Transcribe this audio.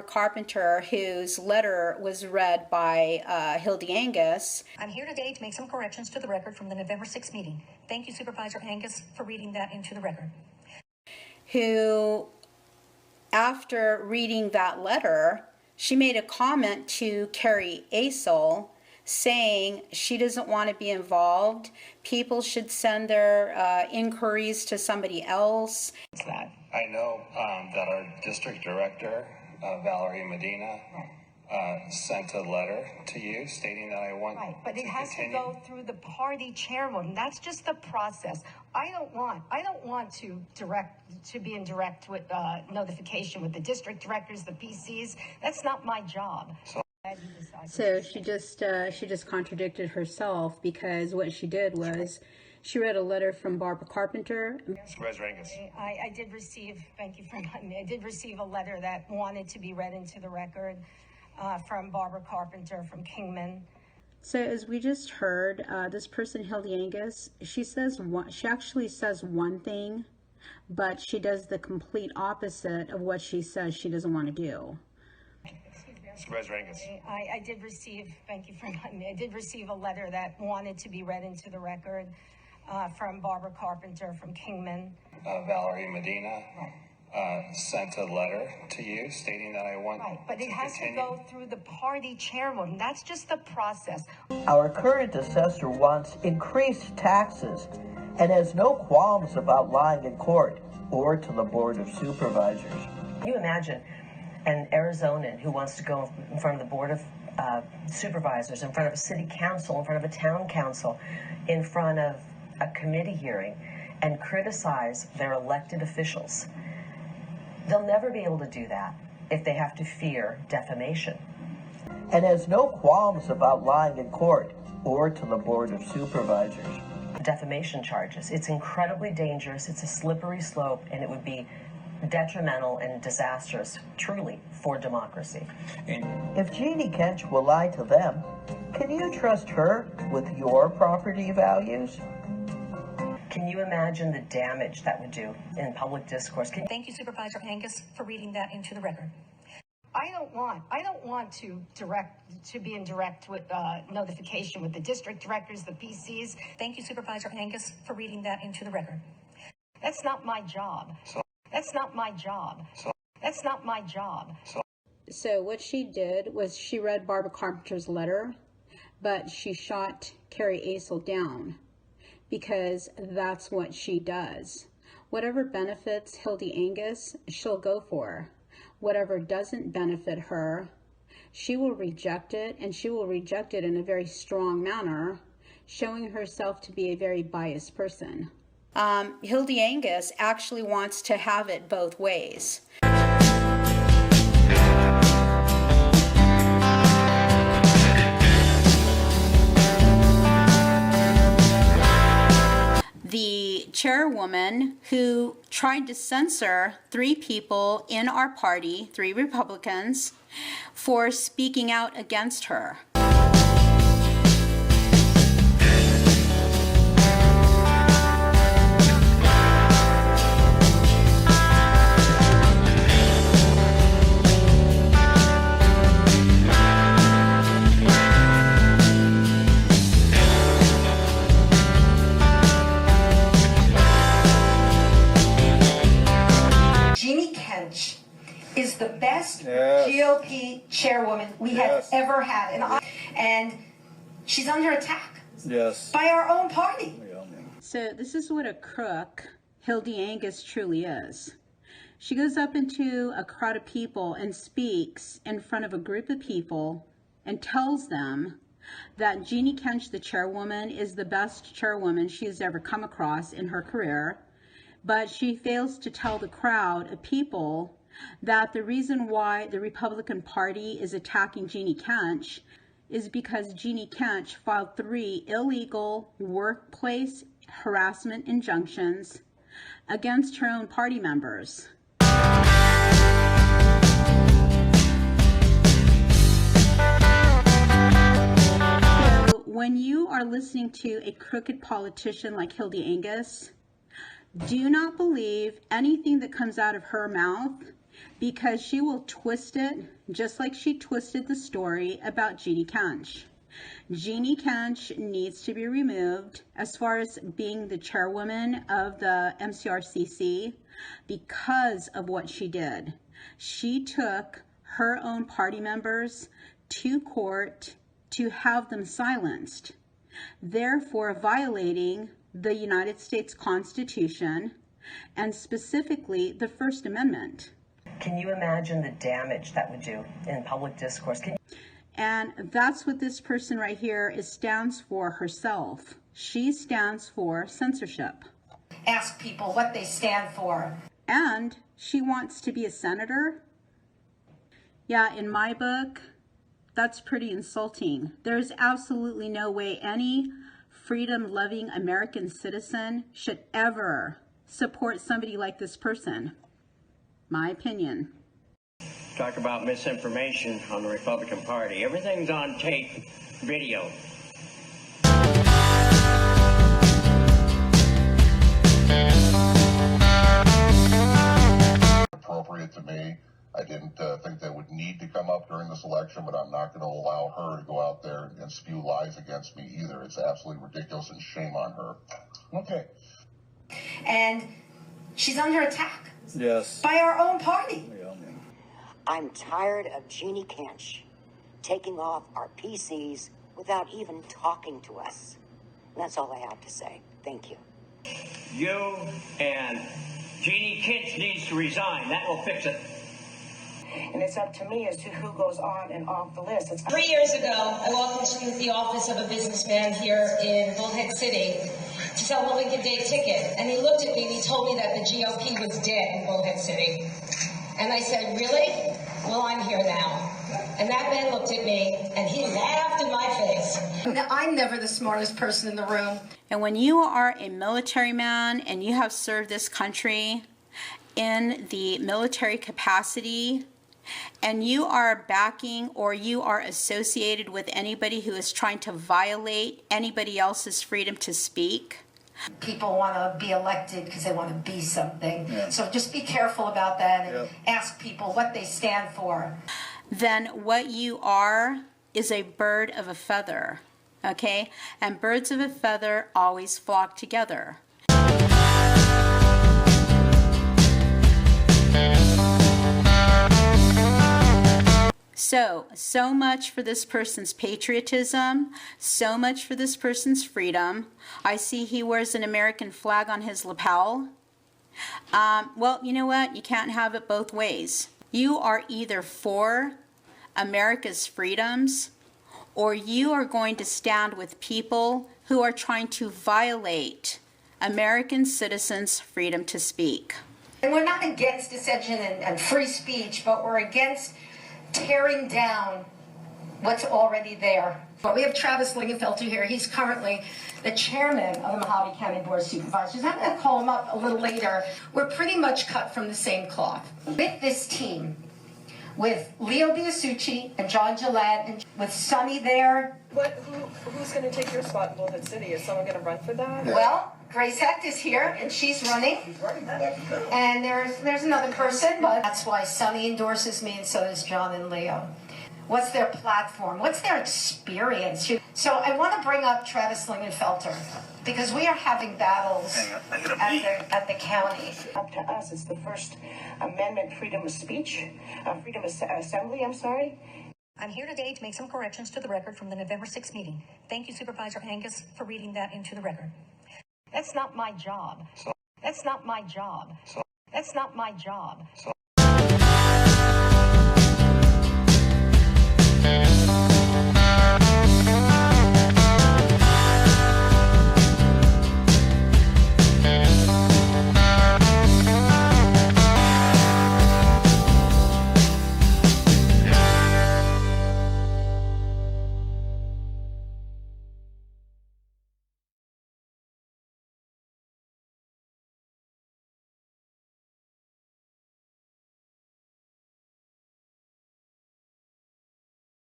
Carpenter, whose letter was read by Hildy Angius. I'm here today to make some corrections to the record from the November 6th meeting. Thank you, Supervisor Angius, for reading that into the record. Who, after reading that letter, she made a comment to Carrie Asel saying she doesn't want to be involved. People should send their inquiries to somebody else. I know that our district director, Valerie Medina, sent a letter to you stating that I want but it has to go through the party chairwoman. That's just the process. I don't want to be in direct with notification with the district directors, the PCs. That's not my job. So she just contradicted herself, because what she did was she read a letter from Barbara Carpenter. I did receive, thank you for reminding me, I did receive a letter that wanted to be read into the record from Barbara Carpenter from Kingman. So as we just heard, this person, Hildy Angius, she actually says one thing, but she does the complete opposite of what she says she doesn't want to do. I did receive, thank you for reminding me, I did receive a letter that wanted to be read into the record from Barbara Carpenter from Kingman. Valerie Medina sent a letter to you stating that I want but it has to go through the party chairwoman. That's just the process. Our current assessor wants increased taxes and has no qualms about lying in court or to the Board of Supervisors. Can you imagine an Arizonan who wants to go in front of the Board of Supervisors, in front of a city council, in front of a town council, in front of a committee hearing, and criticize their elected officials? They'll never be able to do that if they have to fear defamation. And has no qualms about lying in court or to the Board of Supervisors. Defamation charges. It's incredibly dangerous. It's a slippery slope, and it would be detrimental and disastrous, truly, for democracy. If Jeannie Kench will lie to them, can you trust her with your property values? Can you imagine the damage that would do in public discourse? Thank you, Supervisor Angius, for reading that into the record. I don't want to be in direct with notification with the district directors, the PCs. Thank you, Supervisor Angius, for reading that into the record. That's not my job. That's not my job. That's not my job. So what she did was she read Barbara Carpenter's letter, but she shot Carrie Asel down, because that's what she does. Whatever benefits Hildy Angius, she'll go for. Whatever doesn't benefit her, she will reject it, and she will reject it in a very strong manner, showing herself to be a very biased person. Hildy Angius actually wants to have it both ways. The chairwoman who tried to censor 3 people in our party, 3 Republicans, for speaking out against her. Is the best GOP chairwoman we have ever had, and she's under attack by our own party. So this is what a crook Hildy Angius truly is. She goes up into a crowd of people and speaks in front of a group of people and tells them that Jeannie Kench, the chairwoman, is the best chairwoman she has ever come across in her career, but she fails to tell the crowd of people that the reason why the Republican Party is attacking Jeannie Kench is because Jeannie Kench filed 3 illegal workplace harassment injunctions against her own party members. So when you are listening to a crooked politician like Hildy Angius, do not believe anything that comes out of her mouth, because she will twist it just like she twisted the story about Jeannie Kench. Jeannie Kench needs to be removed as far as being the chairwoman of the MCRCC because of what she did. She took her own party members to court to have them silenced, therefore violating the United States Constitution and specifically the First Amendment. Can you imagine the damage that would do in public discourse? And that's what this person right here stands for herself. She stands for censorship. Ask people what they stand for. And she wants to be a senator. Yeah, in my book, that's pretty insulting. There's absolutely no way any freedom-loving American citizen should ever support somebody like this person. My opinion. Talk about misinformation on the Republican Party. Everything's on tape, video. Appropriate to me. I didn't think they would need to come up during this election, but I'm not going to allow her to go out there and spew lies against me either. It's absolutely ridiculous, and shame on her. Okay. And she's under attack. Yes. By our own party. I'm tired of Jeannie Kench taking off our PCs without even talking to us. And that's all I have to say. Thank you. You and Jeannie Kench needs to resign. That will fix it. And it's up to me as to who goes on and off the list. 3 years ago, I walked into the office of a businessman here in Bullhead City to sell a Lincoln Day ticket. And he looked at me and he told me that the GOP was dead in Bullhead City. And I said, really? Well, I'm here now. And that man looked at me and he laughed in my face. Now, I'm never the smartest person in the room. And when you are a military man and you have served this country in the military capacity, and you are backing or you are associated with anybody who is trying to violate anybody else's freedom to speak. People want to be elected because they want to be something. Yeah. So just be careful about that and Yep. ask people what they stand for. Then what you are is a bird of a feather, okay? And birds of a feather always flock together. So much for this person's patriotism, so much for this person's freedom. I see he wears an American flag on his lapel. Well, you know what? You can't have it both ways. You are either for America's freedoms, or you are going to stand with people who are trying to violate American citizens' freedom to speak. And we're not against dissension and free speech, but we're against tearing down what's already there. But we have Travis Lingenfelter here. He's currently the chairman of the Mojave County Board of Supervisors. I'm going to call him up a little later. We're pretty much cut from the same cloth. With this team, with Leo Biasucci and John Gillette, and with Sonny there. Who's going to take your spot in Bullhead City? Is someone going to run for that? Well, Grace Hecht is here, and she's running. And there's another person, but that's why Sonny endorses me, and so does John and Leo. What's their platform? What's their experience? So I want to bring up Travis Lingenfelter, because we are having battles at the county. Up to us, it's the First Amendment, freedom of speech, freedom of assembly, I'm here today to make some corrections to the record from the November 6th meeting. Thank you, Supervisor Angius, for reading that into the record. That's not my job. That's not my job. That's not my job.